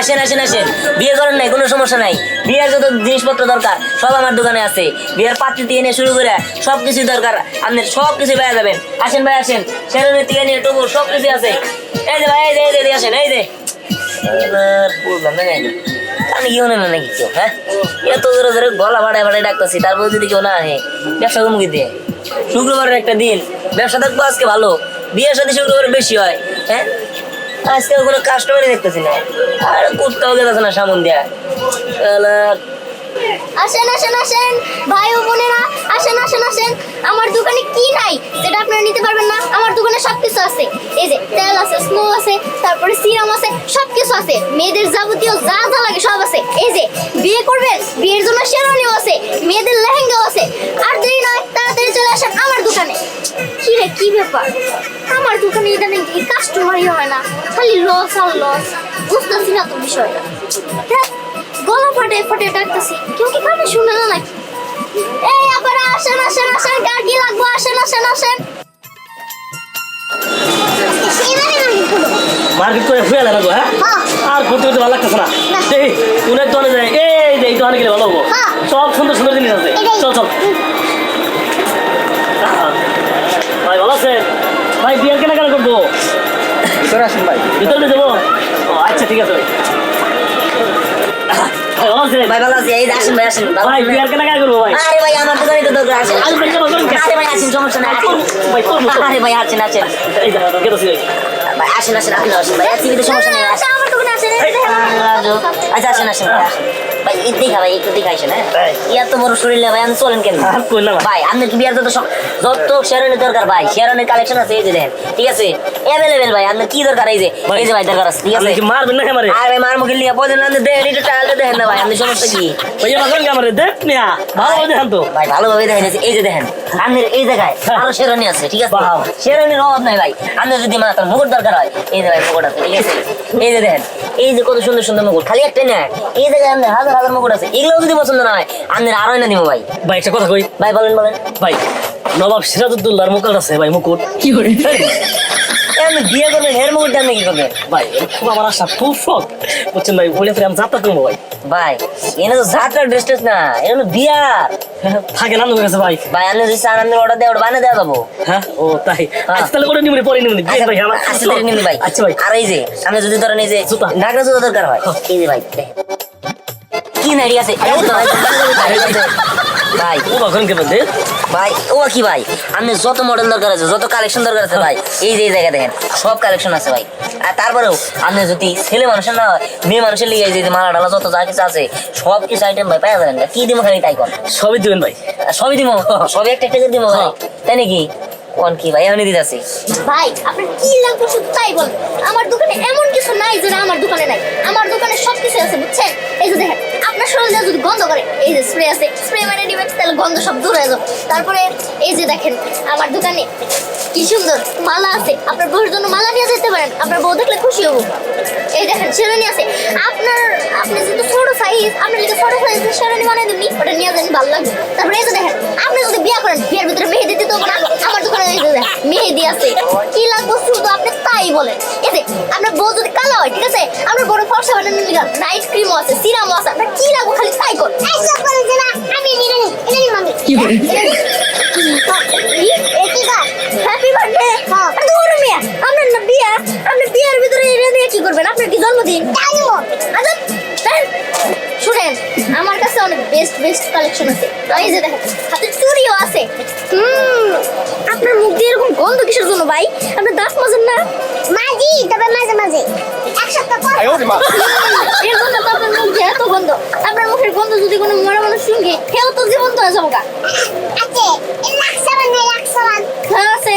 আসেন আসেন আসেন, বিয়ে করেন নাই কোনো সমস্যা নাই, বিয়ের যত জিনিসপত্র দরকার সব আমার দোকানে আছে, বিয়ের পাত্রী থেকে নিয়ে শুরু করে সবকিছু দরকার আপনার সবকিছু পেয়ে যাবেন। আসেন ভাই আসেন, শেরনের থেকে নিয়ে টুকু সবকিছু আছে। এই যে ভাই এই যে আসেন এই যে বুঝলাম না আমি কি মনে নাকি কেউ, হ্যাঁ এত জোরে জোরে গলা ভাড়ায় ভাড়ায় ডাকতেছি, তারপর যদি কেউ না আহে ব্যবসা কমুকি দিয়ে। শুক্রবারের একটা দিন ব্যবসা থাকবো আজকে ভালো, বিয়ের সাথে শুক্রবার বেশি হয়। হ্যাঁ আজকে কোনো কাস্টমারই দেখতেছি না, আর কুত্তাও গেছে না সামন দেয়া। আসেন আসেন আসেন ভাই ও বোনেরা, আসেন আসেন আসেন। আমার দোকানে কি নাই যেটা আপনারা নিতে পারবেন না? আমার দোকানে সবকিছু আছে। এই যে তেল আছে, স্নো আছে, তারপরে সিরাম আছে, সবকিছু আছে। মেয়েদের যাবতীয় যা যা লাগে সব আছে। এই যে বিয়ে করবেন, বিয়ের জন্য শেরওয়ানিও আছে, মেয়েদের লেহেঙ্গাও আছে। আর দেরি নয়, তাড়াতাড়ি চলে আসেন আমার দোকানে। কি রে, কি ব্যাপার? আমার দোকানে ইদানিং কাস্টমারই হয় না, খালি লস আর লস। বুঝতেছি না তো বিষয়টা। ধ্যাৎ, গলা ফাটে ফাটে ডাকতেছি, কেউ কি কানে শুনে না নাকি? এই আবার আসেন আসেন আসেন, কার কি লাগবো? আসেন আসেন আসেন। মার্কেট করে ফুয়ে লাগবো, হ্যাঁ আর করতে করতে ভালো লাগতেছে না। এই উনের দোকানে যায়, এই যে এই দোকানে গেলে ভালো হবো, সব সুন্দর সুন্দর জিনিস আছে। চল চল ভাই, ভালো আছেন ভাই? বিয়ার কেনাকাটা করবো, ভিতরে আসুন ভাই। ভিতরে যাবো? ও আচ্ছা ঠিক আছে ভাই। ভাই ভালো আছেন? ভাই ভালো আছি, এই যে আসেন ভাই আসেন। ভাই বিয়ার কেনাকাটা করবো ভাই। আরে ভাই আমার দোকানে তো দরকার আছে। আরে ভাই কেন করেন? আরে ভাই আসেন, সমস্যা নাই আসেন। ভাই করবো তো। আরে ভাই আসেন আসেন এই যা গেতেছি ভাই। ভাই আসেন আসেন, আপনি আসেন ভাই, আজকে কিন্তু সমস্যা নেই আসেন। আমার দোকানে আসেন। আচ্ছা আসেন আসেন ভাই, ঈদ দেখা ভাই একটু দেখাইছেন। হ্যাঁ ভাই। ইয়ার তো বড় শরীর ভাই, আমি চলেন কেন আর কইলাম ভাই? আপনার কি বিয়ার যত শেরনের দরকার ভাই, শেরনের কালেকশন আছে এই যে দেখেন, ঠিক আছে অ্যাভেলেবেল ভাই। আপনার কি দরকার? এই যে এই যে ভাই দরকার আছে, ঠিক আছে। আপনি কি মারবেন না আমারে? আর ভাই মার মুখে লিয়া পয়সা না দেখেন, একটু টায়ালটা দেখেন না ভাই, আপনার সমস্যা কি? ভাই মারবেন কি আমারে? দেখ মিয়া ভালো দেখেন তো ভাই ভালোভাবে দেখেন, এই যে দেখেন আপনার এই জায়গায় আরো শেরনি আছে, ঠিক আছে। বাহ। শেরনির অভাব নাই ভাই, আপনার যদি মাথার মুকুট দরকার হয় এই যে ভাই মুকুট আছে, ঠিক আছে। এই যে দেখেন এই যে কত সুন্দর সুন্দর মুকুট, খালি একটা না, এই জায়গায় আপনার হাজার হাজার মুকুট আছে। এগুলোও যদি পছন্দ না হয় আপনার আরো না দিব ভাই। ভাই একটা কথা কই ভাই বলেন বলেন। ভাই, নবাব সিরাজউদ্দৌলার মুকুট আছে ভাই, মুকুট কি করে আপনি বিয়ে করবেন হের মুকুটটা আপনি কি করবেন ভাই? খুব আমার আশা, খুব শখ বুঝছেন ভাই। ওইটা ফিরে আমি যাত্রা করবো ভাই। ভাই? এনে তো যাত্রা ড্রেস টেস না, এটা হলো বিয়ার থাকে না আমার কাছে ভাই। ভাই। আপনি যদি চান আপনি অর্ডার দেয় ওটা বানিয়ে দেওয়া যাবো। হ্যাঁ ও তাই? আচ্ছা তাহলে ওটা নিবনি, পরে নিবনি। আচ্ছা ভাই আমার আচ্ছা তাহলে নিন ভাই। আচ্ছা ভাই। আর এই যে আপনি যদি ধরেন এই যে জুতা। নাগরা জুতা দরকার হয়, এই যে ভাই দেখেন। কি নাড়ি আছে এই তো ভাই, ভাই ও কখন কে বলতে? ভাই ও কি ভাই, আপনি যত মডেল দরকার আছে, যত কালেকশন দরকার আছে ভাই, এই যে এই জায়গায় দেখেন সব কালেকশন আছে ভাই। আর তারপরেও আপনি যদি ছেলে মানুষের না হয়, মেয়ে মানুষের লিগে এই যে মালা ডালা যত যা কিছু আছে সব কিছু আইটেম ভাই পাওয়া যাবেন। কি দিব খালি তাই কর, সবই দিবেন ভাই। সবই দিব, সবই একটা একটা করে দিব ভাই। তাই নাকি? কোন কি ভাই এখনই দিতে আছি। ভাই আপনার কি লাগবে শুধু তাই বলেন। আমার দোকানে এমন কিছু নাই যেটা আমার দোকানে নাই। আমার দোকানে সবকিছু আছে, বুঝছেন? এই যে দেখেন, আপনার শরীরে যদি গন্ধ করে এই যে স্প্রে আছে, স্প্রে মানে দিবেন, তাহলে গন্ধ সব দূর হয়ে যাবে। তারপরে এই যে দেখেন আমার দোকানে কি সুন্দর মালা আছে, আপনার বউয়ের জন্য মালা নিয়ে যেতে পারেন, আপনার বউ দেখলে খুশি হবো। এই দেখেন শেরওয়ানি আছে, আপনি যেহেতু ছোট সাইজ, আপনার লিখে ছোট সাইজ শেরওয়ানি বানিয়ে দিবনি, ওটা নিয়ে যান, ভালো লাগবে। তারপরে এই যে দেখেন, আপনি যদি বিয়ে করেন, বিয়ের ভিতরে মেহেদি দিতে হবে না? আমার দোকানে এই যে দেখেন, মেহেদি আছে, কি লাগবে শুধু আপনি তাই বলেন। এই যে আপনার বউ যদি কালো হয়, ঠিক আছে, আপনার বড় ফর্সা বানানো লিগাল নাইট ক্রিমও আছে, সিরামও আছে, আপনার কি লাগবে খালি তাই কর। এইসব বলেন যে না আমি নিয়ে নিই, এটা নিই মামি। কি করে হ্যাপি বার্থডে দূর মিয়া, আপনার না বিয়া, আপনার বিয়ার ভিতরে এটা দিয়ে কি করবেন? আপনার কি জন্মদিন? শুনেন, আমার কাছে অনেক বেস্ট বেস্ট কালেকশন আছে। এই যে দেখেন হাতে চুড়িও আছে। আপনার মুখ দিয়ে এরকম গন্ধ কিসের জন্য ভাই? আপনার দাঁত মাজেন না? মাজি, তবে মাঝে মাঝে এক সপ্তাহ পর। এর জন্য তো আপনার মুখ দিয়ে এত গন্ধ। আপনার মুখের গন্ধ যদি কোনো মরা মানুষ শুনবে, কেউ তো জীবন্ত হয়ে যাবো গা। আছে লাক্সাবান নাই, লাক্সাবান হ্যাঁ আছে।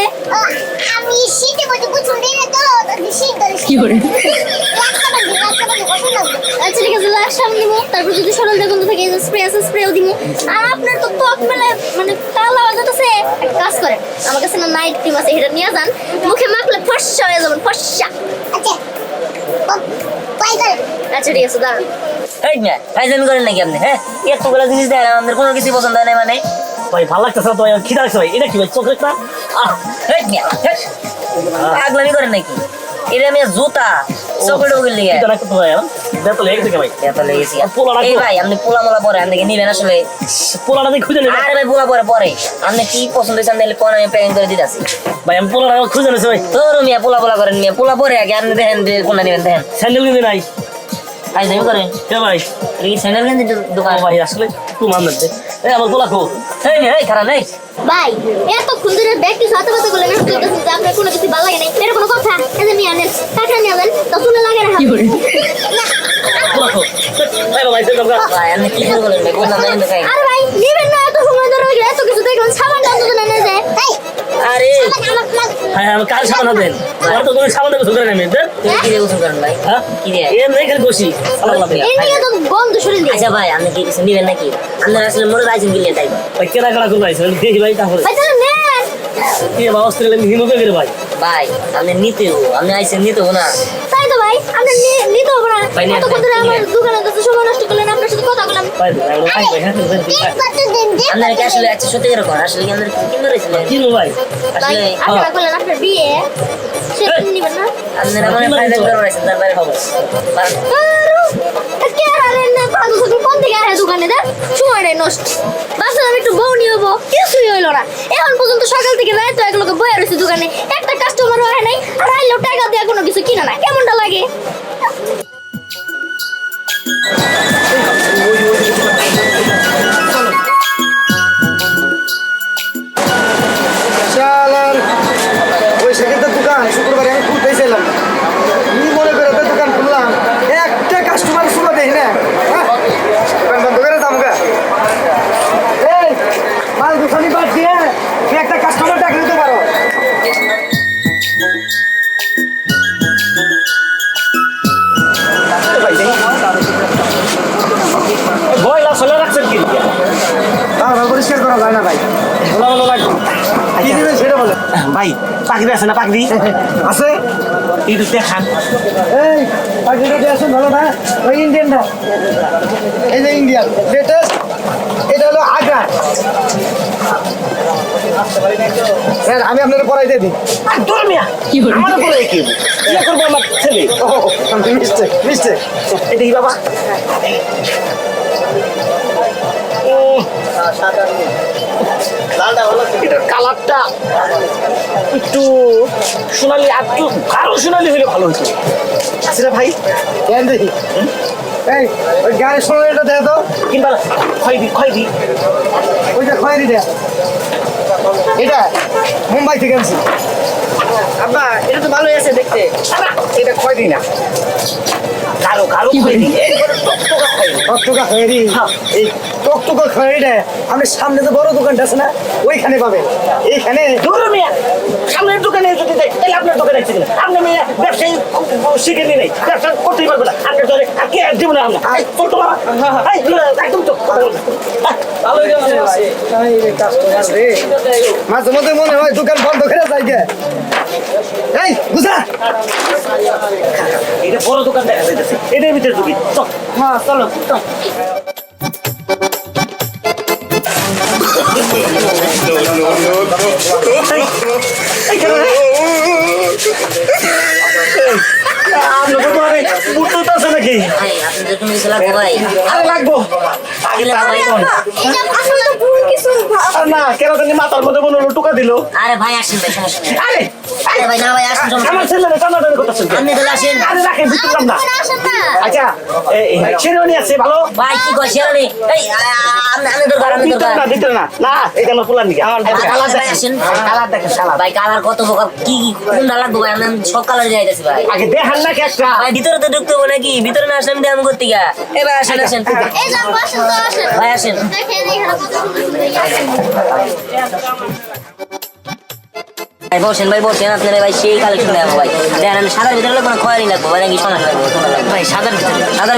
আমি শীতে বলতে বুঝুন দিই না তো, শীত ধরে কি করে লাক্সাবান দিই, লাক্সাবান পছন্দ লাগবে। আচ্ছা ঠিক আছে, লাক্সাবান দিব। তারপর যদি সরল দেখুন থেকে এই যে স্প্রে আছে, স্প্রেও দিব। আর আপনার তো ত্বক মানে কালো হয়ে যাচ্ছে, এক কাজ করেন, আমার কাছে না নাইট ক্রিম আছে, এটা নিয়ে যান, মুখে মাখলে ফর্সা হয়ে যাবেন, ফর্সা। আচ্ছা বাই করেন। আচ্ছা ঠিক আছে, দাঁড়ান। এই না ফাইজলামি করেন নাকি আপনি? হ্যাঁ এতগুলো জিনিস দেন, আমাদের কোনো কিছু পছন্দ হয় না মানে? ভাই ভালো লাগতেছে না তো ভাই, খিদা লাগছে ভাই। এটা কি ভাই, চোখের একটা এই না পাগলামি করেন নাকি? এটা আমি জুতা চকলেট বগিল লিগে এটা না করতে ভাই বেতন লেগে থেকে ভাই এত লেগেছি পোলা রাখবো। এই ভাই আপনি পোলা মোলা পরে আপনি কি নিবেন আসলে পোলাটা দিয়ে খুঁজে নেবে আরে ভাই পোলা পরে আপনি কি পছন্দ হয়েছে আপনি কোন আমি প্যাকিং করে দিতেছি ভাই আমি পোলাটা খুঁজে নেছি ভাই তোর মিয়া পোলা করেন মিয়া পোলা পরে আগে আপনি দেখেন যে কোনটা নেবেন দেখেন স্যান্ডেল কিনতে নাই আজ দামি করেন কে ভাই এই স্যান্ডেল কিনতে দোকান ভাই আসলে একটু মান দেন এই আমার পোলা খো এই মিয়া এই খারাপ নেই ভাই এত সুন্দর ব্যক্তি সাথে কথা বলে না বলতেছেন যে আপনার কোনো কিছু ভালো লাগে না এর কোনো কথা এই যে নিয়ে আনেন টাকা নিয়ে আনেন তো শুনে লাগে না পোলা খো ভাই ভাই সেটা ভাই আপনি কি শুরু করেন ভাই কোন দাম দেন দেখাই আরে ভাই নিবেন না এত সময় ধরে এত কিছু দেখুন সামান দাম তো না যায় এই আরে হ্যাঁ আমি কার সামান দেন আর তো তুমি সামান দেবো সুন্দর নেমে দেন তুমি কি দিয়ে গোসল করেন ভাই হ্যাঁ কি দিয়ে এম নাই খালি বসি আল্লাহ এই নিয়ে তো গন্ধ শুনে দিই আচ্ছা ভাই আপনি কি কিছু নিবেন নাকি আপনার আসলে মনে রাখছেন গিলে তাই ভাই কেনা কাটা করবো আইসেন দেখি ভাই তারপরে ভাই তাহলে নেন কি অবস্থা গেলে হিমুকে গেলে ভাই ভাই আপনি নিতেও আপনি আইসেন নিতেও না তাই তো ভাই আপনি নিতে হবে না ভাই, নেন, এত কথা নেন, আমার নেন। দোকানে তো সময় নষ্ট করলেন আপনার সাথে কথা বললাম ভাই ভাই ভাই আপনার কি আসলে আচ্ছা সত্যি করে কোন আসলে কি আপনার কি করেছিলেন কি নো ভাই ভাই আসলে আপনারা বললেন আপনার বিয়ে সেটা নিবেন না আপনার আমার ফায়দা করে রাখছেন তার বাইরে খবর কে আরেন না পাগল সকল কোন দিকে আরে দোকানে দেন সময়টাই নষ্ট বাসা আমি একটু বউ নিয়ে হবো কিছুই হইলো না এখন পর্যন্ত সকাল থেকে রাত তো একলোকে বয়ে রয়েছে দোকানে একটা কাস্টমারও হয় নাই আর আইলেও টাকা দিয়ে কোনো কিছু কিনা না কেমনটা লাগে শালার ওই সেকেন্ডের দোকান শুক্রবারে আমি খুলতেই চাইলাম না। কি মনে করে ওদের দোকান খুললাম একটা কাস্টমার শুরু দেখি না হ্যাঁ? দোকান বন্ধ করে যাবো গা। এই মাল দোকানি বাদ দিয়ে তুমি একটা কাস্টমার ডাক দিতে পারো ভয়লা চলে রাখছেন কি তার পরিষ্কার করা যায় না ভাই ভালো ভালো লাগবে কি দিবেন সেটা বলে ভাই পাখি আছে না পাখি আছে একটু দেখান এই পাখিটা দিয়ে আসুন ভালো না ওই ইন্ডিয়ানটা এই যে ইন্ডিয়ান লেটেস্ট এটা হলো আগ্রা স্যার আমি আপনাকে পড়াই দিয়ে দিই তোর মিয়া আমার বলে কি কি করবো আমার ছেলে মিস্টেক মিস্টেক এটা কি বাবা এটার কালারটা একটু সোনালি আর একটু আরো সোনালি হলে ভালো হতো আচ্ছা ভাই কেন দেখি এই ওই গাড়ির সোনালিটা দেখো তো কিংবা খয়দি ওইটা খয়েরি দেয়া এটা মুম্বাই থেকে আনছি আব্বা এটা তো ভালোই আছে দেখতে এটা খয়েরি না কারো খয়দি টকটকা খয়েরি এই টকটকা খয়েরিটা আপনি সামনে যে বড় দোকানটা আছে না ওইখানে পাবেন এইখানে ধরো মিয়া সামনের দোকানে যদি দেয় তাহলে আপনার দোকানে আসছে কিনা আপনি মেয়ে ব্যবসায়ী শিখে নিয়ে নেই ব্যবসা করতেই পারবে না আপনার দোকানে আর কে দেবো না আমরা চলতো বাবা একদম তো ভালো মাঝে মধ্যে মনে হয় দোকান বন্ধ করে যাই গে এই বুঝা এটা বড় দোকান দেখা যাইতেছে এটার ভিতরে ঢুকি চল হ্যাঁ চলো চল আপনার দোকানে উঠতে আছে নাকি ভাই আপনি তো তুমি কিছু লাগবে ভাই আরে লাগবো আগে ভাই এটা আসলে তো ভুল কিছু আর না কেন জানি মাথার মধ্যে মনে হলো টুকা দিল আরে ভাই আসেন ভাই সমস্যা নেই আরে আরে ভাই না ভাই আসেন সমস্যা আমার নেই। ছেলে টানাটানি করতেছেন আপনি তাহলে আসেন আরে রাখেন বুঝলাম না আসেন না আচ্ছা শেরওয়ানি আছে ভালো ভাই কি কয় শেরানি এই আমি দরকার আমি ভিতরে দরকার না ভিতরে না না এটা আমার পোলার নিকে আমার কালার ভাই দেখেন আসেন কালার দেখেন কালার ভাই কালার কত প্রকার কি কি কোনটা লাগবে ভাই আমি সব কালার যাইতেছি ভাই আগে দেখান না একটা ভাই ভিতরে তো ঢুকতে হবে নাকি ভিতরে না আসলে আমি দাম করতে গা এই ভাই আসেন আসেন এই যান বসেন তো আসেন ভাই আসেন দেখেন এখানে কত সুন্দর সুন্দর ইয়ে আছে। ভাই বসেন আপনারা ভাই সেই কালেকশন দেবো ভাই দেখেন আমি সাদার ভিতরে লাগবে না খয়েরই লাগবে ভাই নাকি সোনা লাগবে সোনা লাগবে ভাই সাদার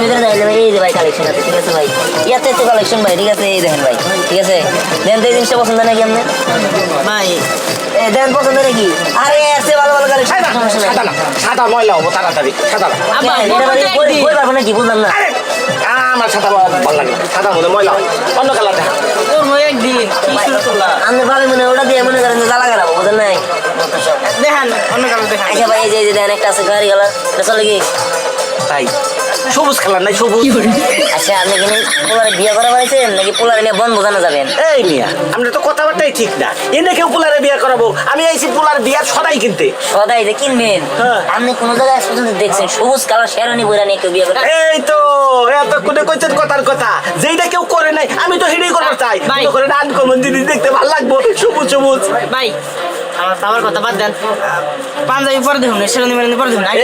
ভিতরে দেখেন এই যে ভাই কালেকশন আছে ঠিক আছে ভাই ইয়াতে তো কালেকশন ভাই ঠিক আছে এই দেখেন ভাই ঠিক আছে দেন তো এই জিনিসটা পছন্দ নাকি আপনার ভাই দেন পছন্দ নাকি আরে আছে ভালো ভালো কালেকশন সমস্যা নাই সাদা না সাদা ময়লা হবো তাড়াতাড়ি সাদা না আব্বা এটা মানে কই পারবো নাকি বুঝলাম না আরে আমার সাদা ভালো লাগে সাদা মনে ময়লা হয়। অন্য কালার দেখা একদিন কি শুরু করলাম আমি ভাবে মনে ওটা দিয়ে মনে করেন জ্বালা খারাপ বুঝলেন নাই দেখা দেখান অন্য কালার দেখান আচ্ছা ভাই এই যে দেখেন একটা আছে গাড়ি কালার এটা চলে কি তাই সবুজ কালার নাই সবুজ আচ্ছা আপনি কি পোলারে বিয়ে করা পাইছেন নাকি পোলারে নিয়ে বন বোঝানো যাবেন এই মিয়া আমরা তো কথাবার্তাই ঠিক না এনে কেউ পোলারে বিয়ে করাবো আমি আইছি পোলার বিয়ার সদাই কিনতে সদাই যে কিনবেন হ্যাঁ। আপনি কোন জায়গায় পর্যন্ত দেখছেন সবুজ কালার শেরনি বইরা নিয়ে কেউ বিয়ে করে এই তো এত কোনে কইছেন কথার কথা যেইটা কেউ করে নাই আমি তো হেডেই করতে চাই ভাই। মনে করেন আনকমন জিনিস দেখতে ভালো লাগবো সবুজ সবুজ ভাই আমার বাবার কথা বাদ দেন পাঞ্জাবি পরে দেখুন শেরনি মেরনি পরে দেখুন এই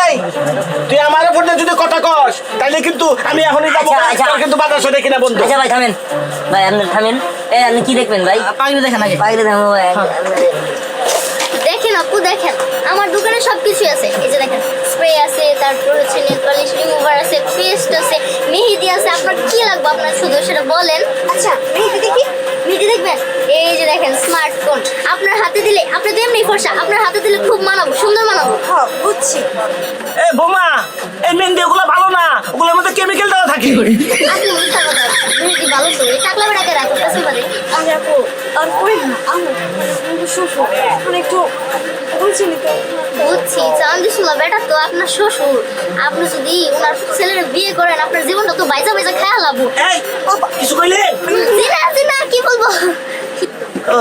এই তুই আমার উপর দিয়ে যদি কথা কস তাহলে কিন্তু আমি এখনই যাবো আচ্ছা, আচ্ছা। তোর কিন্তু বাতাস দেখি না বন্ধু আচ্ছা ভাই থামেন ভাই আপনি থামেন এই আপনি কি দেখবেন ভাই পাগড়ি দেখেন আগে বাইরে থামো ভাই দেখেন আপু দেখেন আমার দোকানে সবকিছু আছে এই যে দেখেন স্প্রে আছে তারপর হচ্ছে নেল পলিশ রিমুভার আছে পেস্ট আছে মেহেদি আছে আপনার কি লাগবে আপনার শুধু সেটা বলেন আচ্ছা মেহেদি দেখি মেহেদি দেখবেন এই যে দেখেন স্মার্টফোন আপনার হাতে দিলে আপনি তো এমনি ফর্সা আপনার হাতে দিলে খুব মানাবো সুন্দর মানাবো হ্যাঁ বুঝছি এই বোমা এই মেহেন্দি ওগুলো ভালো না ওগুলোর মধ্যে কেমিক্যাল দেওয়া থাকে আপনি মিথ্যা কথা মেহেদি ভালো তো এই টাকলা বেড়াকে রাখো কাছে বাদে আমি আপু আর কই না আমার শ্বশুর মানে একটু বুঝছিনি তো বুঝছি চান্দি সুলা বেটা তো আপনার শ্বশুর আপনি যদি ওনার ছেলের বিয়ে করেন আপনার জীবনটা তো বাইজা বাইজা খেয়াল লাবো এই কিছু কইলে জিনা কি বলবো ও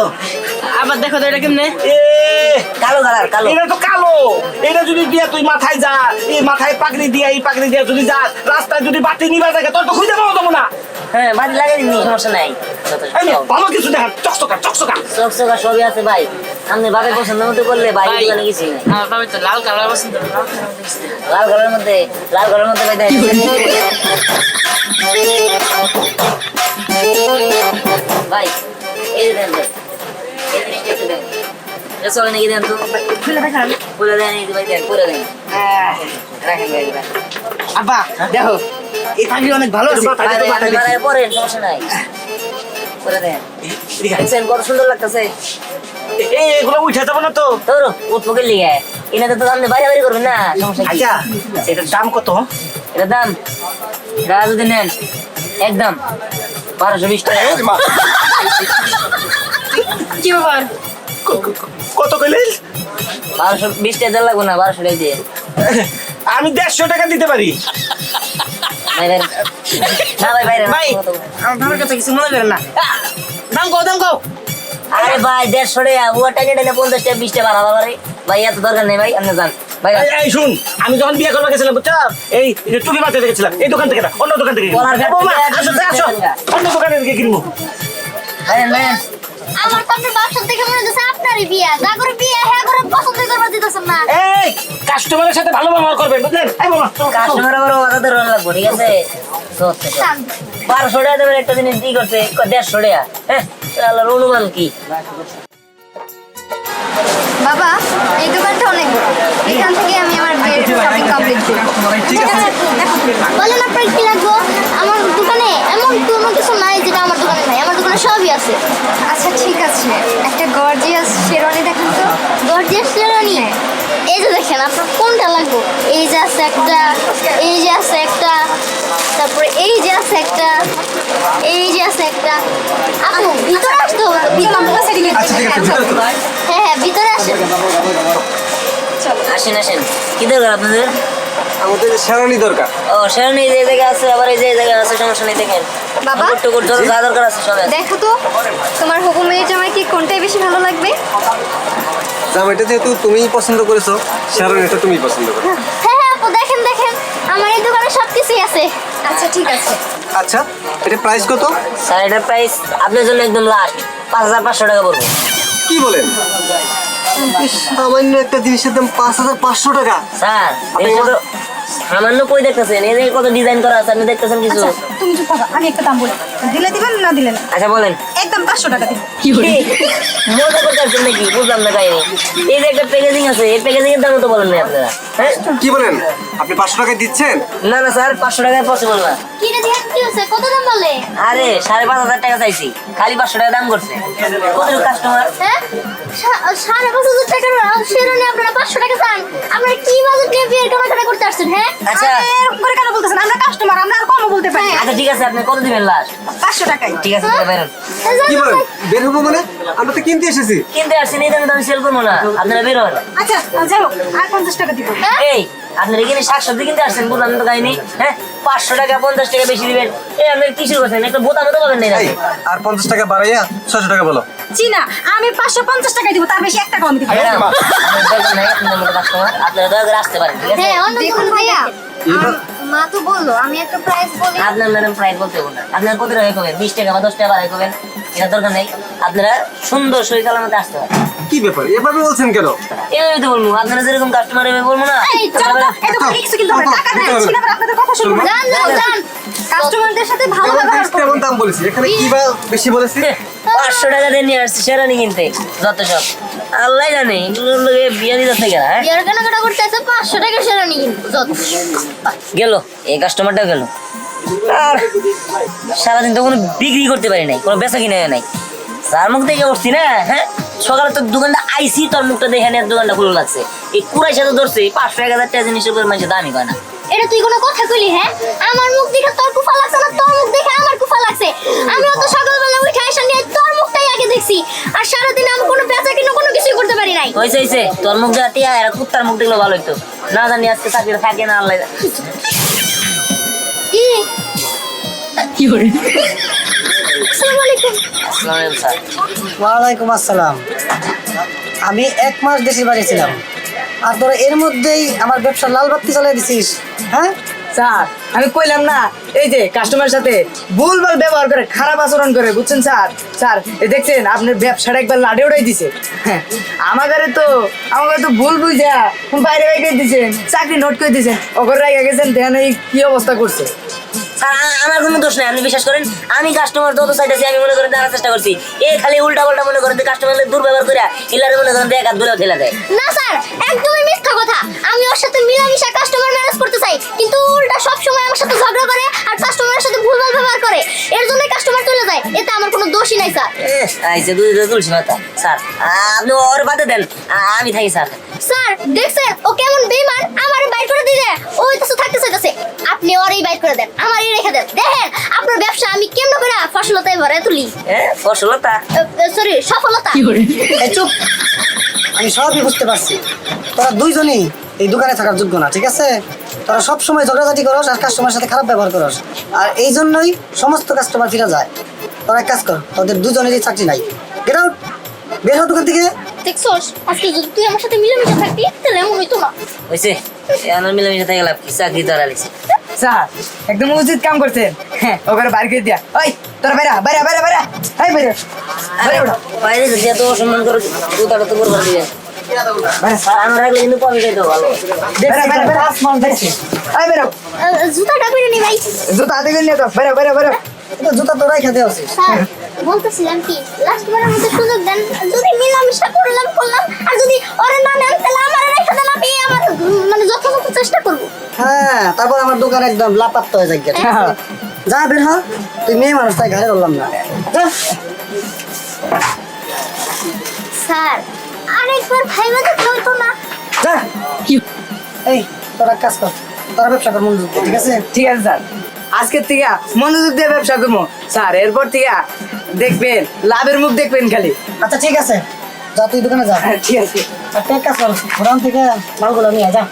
আবার দেখো তো এটা কেমনে এ কালো কালার কালো এটা তো কালো এটা যদি দিয়া তুই মাথায় যা এই মাথায় পাগড়ি দিয়া এই পাগড়ি দিয়া যদি যা রাস্তায় যদি বাতি নিবা থাকে তোর তো খুঁজে পাওয়া যাবো না হ্যাঁ বাড়ি লাগাই দিন সমস্যা নাই এই নে, ভালো কিছু দেখা চকচকা চকচকা চকচকা সবই আছে ভাই আপনি বাপে পছন্দ মতো করলে ভাই ভাই দোকানে কিছু নেই আমার বাবা তো লাল কালার পছন্দ লাল ঘরের মধ্যে ভাই দেখেন ভাই এই যে দেন ভাই। এই জিনিসটা একটু দেন এটা চলে নাকি দেন তো খুলে দেখান বলে দেন এই যে ভাই দেন করে দেন রাখেন ভাই এবার। আব্বা দেখো এই পাগড়ি অনেক ভালো আছে ভাই, ভাই, আপনি বাড়ায় পড়েন সমস্যা নাই করে দেন দেখছেন কত সুন্দর লাগতেছে এই এগুলো উঠে যাবো না তো তোর উঠবো কে লিগে এনাতে তো আপনি বাইরে বাইরে করবেন না সমস্যা কি আচ্ছা এটার দাম কত এটার দাম এটা যদি নেন একদম 1220 টাকা কি ব্যাপার কত কইলে 1220 টাকা দেওয়া লাগবে না 1200 টাকা দিয়ে আমি 150 টাকা দিতে পারি বাইরে না ভাই বাইরে ভাই আমার বাবার কথা কিছু মনে করেন না দাম কও দাম কও আরে ভাই 150 টাকা ও টাকা দিলে 50 টাকা 20 টাকা বাড়াবা পারে ভাই এত দরকার নেই ভাই আপনি যান ভাই এই শুন আমি যখন বিয়ে করতে গেছিলাম বুঝছো এই যে টুপি মাথায় গেছিলাম এই দোকান থেকে না অন্য দোকান থেকে কলার ফ্যাক্টরি বৌমা, থেকে আসো আসো অন্য দোকানে থেকে কিনবো ভাই নেন আমার তো আপনার বাসা থেকে মনে হচ্ছে আপনারই বিয়া যা করে বিয়া হ্যাঁ করে পছন্দ করবার দিতেছেন না এই কাস্টমারের সাথে ভালো ব্যবহার করবেন বুঝলেন এই বাবা কাস্টমার আবার ওটা ধরে লাগবে ঠিক আছে 1200 টাকা দেবেন একটা জিনিস দিয়ে করছে 150 টাকা হ্যাঁ আল্লাহর অনুমান কি বাবা এই দোকানটা অনেক বড় এখান থেকে আমি আমার বিয়ের শপিং কমপ্লিট করি বলেন আপনার কি লাগবে আমার দোকানে এমন কোনো কিছু নাই যেটা আমার দোকানে নাই আমার দোকানে সবই আছে আচ্ছা ঠিক আছে একটা গর্জিয়াস শেরওয়ানি দেখেন তো গর্জিয়াস শেরওয়ানি এই যে দেখেন আপনার কোনটা লাগবে এই যে আছে একটা এই যে আছে একটা তারপরে এই যে আছে একটা এই যে আছে একটা আপু ভিতরে আসতে হবে আচ্ছা ঠিক আছে ভিতরে তো। হ্যাঁ হ্যাঁ ভিতরে আসেন আসেন আসেন কি দরকার আপনাদের আমাদের শেরানি দরকার ও শেরনি এই জায়গা আছে আবার এই যে এই জায়গা আছে সমস্যা নেই দেখেন বাবা? টুকুর যত যা দরকার আছে সব আছে দেখো তো তোমার হবু মেয়ের জামাইকে কোনটাই বেশি ভালো লাগবে জামাইটা যেহেতু তুমিই পছন্দ করেছো শেরানিটা তুমিই পছন্দ করো হ্যাঁ হ্যাঁ আপু দেখেন দেখেন আমার এই দোকানে সব কিছুই আছে আচ্ছা ঠিক আছে আচ্ছা এটা প্রাইস কত স্যার এটার প্রাইস আপনার জন্য একদম লাস্ট 5500 টাকা পড়বে কি বলেন সামান্য একটা জিনিসের দাম 5500 টাকা স্যার এটা তো সামান্য কই দেখতেছেন এই যে কত ডিজাইন করা আছে আপনি দেখতেছেন কিছু তুমি চুপ থাকো আমি একটা দাম বলি দিলে দিবেন না দিলে না আচ্ছা বলেন একদম 500 টাকা দিন মজা করতেছেন নাকি বুঝলাম না কাহিনি এই যে একটা প্যাকেজিং আছে এই প্যাকেজিং এর দাম তো বলেন না আপনারা হ্যাঁ কি বলেন আপনি 500 টাকা দিচ্ছেন না না স্যার 500 টাকায় পসিবল না কি রে ধ্যান কি হচ্ছে কত দাম বলে আরে 5500 টাকা চাইছি খালি 500 টাকা দাম করছে কত কাস্টমার হ্যাঁ 5,500 টাকার শেরওয়ানি আপনারা 500 টাকা চান আপনারা কি বাজেট নিয়ে বিয়ের কেনাকাটা করতে আসছেন হ্যাঁ হ্যাঁ আচ্ছা এরকম করে কেন বলতেছেন? আমরা কাস্টমার, আমরা আর কমও বলতে পারি। আচ্ছা ঠিক আছে, আপনি কত দিবেন লাস্ট? 500 টাকায়। ঠিক আছে তাহলে বেরোন। কি বলেন বের হবো মানে? আমরা তো কিনতে এসেছি। কিনতে আসছেন এই দামে তো আমি সেল করবো না, আপনারা বেরোন। আচ্ছা, যাই হোক, আর 50 টাকা দিব। এই আপনার এখানে শাকসবজি কিনতে আসছেন, বুঝলাম তো কাহিনি। হ্যাঁ 500 টাকা 50 টাকা বেশি দিবেন, এই আপনি কি শুরু করছেন? একটা বোতামও তো পাবেন না এই, আর 50 টাকা বাড়াইয়া 600 টাকা বলো। জি না, আমি 550 টাকায় দিব, তার বেশি 1 টাকাও আমি দিব না। আপনার দরকার নাই, আপনার মতো কাস্টমার আপনারা দয়া করে আসতে পারেন, ঠিক আছে? হ্যাঁ অন্য দেখুন কোনো ভাইয়া, ভাইয়া মা তো বললো আমি একটা প্রাইস বলি। আপনার ম্যাডাম প্রাইস বলতে হবে না, আপনার কত টাকা করবেন? 20 টাকা বা 10 টাকা বাড়াই করবেন, এটা দরকার নেই। আপনারা সুন্দর শরীর কালামতে আসতে পারেন। কি ব্যাপার এভাবে বলছেন কেন? এইভাবে তো বলবো, আপনারা যেরকম কাস্টমার এভাবে বলবো না। এই চলো তো, এত কিছু কিন্তু হবে না। টাকা দেন, ছিল আবার আপনাদের কথা শুনবো না। যান যান যান কাস্টমারদের সাথে ভালো ব্যবহার করুন। কেমন দাম বলেছি? এখানে কি বা বেশি বলেছি? 500 টাকা দিয়ে নিয়ে আসছে শেরানি কিনতে, যত সব আল্লাহ জানে এগুলোর লোকে বিয়ে দিতে থেকে হ্যাঁ বিয়ার কেনাকাটা করতে আছে 500 টাকা শেরানি কিন্তু যত গেল, এই কাস্টমারটাও গেল। আর সারাদিন তো কোনো বিক্রি করতে পারি নাই, কোনো বেচা কিনে নাই। যার মুখ দেখে উঠছি না, হ্যাঁ সকালে তো দোকানটা আইসি, তোর মুখটা দেখে নিয়ে দোকানটা খুলে লাগছে। এই কুড়াই সাথে ধরছে 500-1000 টাকা জিনিসের উপর মানুষের দামই পায় না। এটা তুই কোনো কথা কইলি? হ্যাঁ আমার মুখ দেখে তোর কুফা লাগছে না, তোর মুখ দেখে আমার কুফা লাগছে। আমিও তো সকালবেলা উঠে আইসা নিয়ে তোর মুখটাই আগে দেখছি, আর সারাদিন আমি কোনো বেচা কিনা কোনো কিছুই করতে পারি নাই। হয়েছে তোর মুখ দেখা টিয়া আর কুত্তার মুখ দেখলে ভালো হইতো। না জানি আজকে চাকরিটা থাকে না আল্লাহ। কি করে? আসসালামু আলাইকুম। আসসালামু আলাইকুম স্যার। ওয়ালাইকুম আসসালাম। আমি 1 মাস দেশের বাড়ি ছিলাম, আর তোরা এর মধ্যেই আমার ব্যবসা লাল বাতি চালিয়ে দিছিস। হ্যাঁ স্যার, আমি কইলাম না, এই যে কাস্টমারের সাথে ভুলভাল ব্যবহার করে, খারাপ আচরণ করে, বুঝছেন স্যার? স্যার এই দেখছেন আপনার ব্যবসাটা একবার লাডে উড়াই দিছে। হ্যাঁ, আমাকে তো ভুল বুঝা বাইরে বাইরে দিছেন, চাকরি নোট করে দিছেন, ওকে রেখে গেছেন, দেখেন এই কি অবস্থা করছে। স্যার আমার কোনো দোষ নাই, আপনি বিশ্বাস করেন। আমি কাস্টমার যত চাইতেছি আমি মনে করেন জানার চেষ্টা করছি। এই খালি উল্টা পাল্টা মনে করেন কাস্টমারের দুর্ব্যবহার করে ইলারে মনে করেন এক হাত ধরে ঠেলা দেয়। না স্যার, একদমই মিথ্যা কথা। আমি ওর সাথে মিলামিশা কাস্টমার ম্যানেজ করতে চাই, কিন্তু উল্টা সব সময় আমার সাথে ঝগড়া করে আর কাস্টমারের সাথে ভুলভাল ব্যবহার করে। এর জন্যই কাস্টমার চলে যায়, এতে আমার কোনো দোষই নাই স্যার। আইসে দুই তুলসী মাতা। স্যার আপনি ওর বাদে দেন, আমি থাকি স্যার। স্যার দেখছেন ও কেমন বেঈমান, আমারে বাইর করে দিছে। ও হইতাছে থাকতে চাইতাছে, আপনি ওরই বাইর করে দেন, আমারই রেখে দেন। দেখেন আপনার ব্যবসা আমি কেমন করে ফসলতায় ভরে তুলি। ফসলতা সরি, সফলতা। এই চুপ, আমি সবই বুঝতে পারছি। তোরা দুইজনই এই দোকানে থাকার যোগ্য না, ঠিক আছে? তোরা সব সময় ঝগড়াঝাটি করস আর কাস্টমারের সাথে খারাপ ব্যবহার করস, আর এই জন্যই সমস্ত কাস্টমার ফিরে যায়। তোরা এক কাজ কর, তোদের দুজনেরই চাকরি নাই। গেট আউট, বের হ দোকান থেকে। দেখছস আজকে যদি তুই আমার সাথে মিলামিশা থাকতি তাহলে এমন হইতো না। হয়েছে আমার মিলামিশা থেকে লাভ কি? চাকরি তো হারাইছে। স্যার একদম উচিত কাম করছেন। হ্যাঁ, ওকে বাইরে করে দিয়া। ওই তোরা বাইরা বাইরা বাইরা বাইরা, এই বাইরে আরে বাইরে যদি এত অসম্মান করে জুতাটা তো করবার দিবেন। স্যার আমার রাখলে কিন্তু কমে যেত ভালো। বাইরা বাইরা বাইরা, আসমান দেখছি। এই বাইরা, জুতাটা পরে নি ভাই। জুতা হাতে করে নিয়ে তো বাইরা বাইরা বাইরা। এটা জুতা তোরাই খেতে আসিস। স্যার বলতেছিলাম কি, লাস্ট বারের মধ্যে সুযোগ দেন, যদি মিলামিশা করলাম আর যদি ওরে না নেন তাহলে আমার রেখে দেন, আমি আমার মানে যথাযথ চেষ্টা করবো। হ্যাঁ, তারপর আমার দোকান একদম লাপাত্তা হয়ে যায়। যা বের হ, তুই মেয়ে মানুষ, তাই ঘরে করলাম না। যা। স্যার আরেকবার ভাইবা দেখতে হতো না? যা। এই তোরা কাজ কর, তোরা ব্যবসা কর মন দিয়ে, ঠিক আছে? ঠিক আছে স্যার, আজকের থেকে মনোযোগ দিয়ে ব্যবসা করবো স্যার। এরপর থেকে দেখবেন লাভের মুখ দেখবেন খালি। আচ্ছা ঠিক আছে, যা তুই দোকানে যা। হ্যাঁ, ঠিক আছে। আর তুই এক কাজ কর, ঘোরান থেকে মালগুলো নিয়ে যা।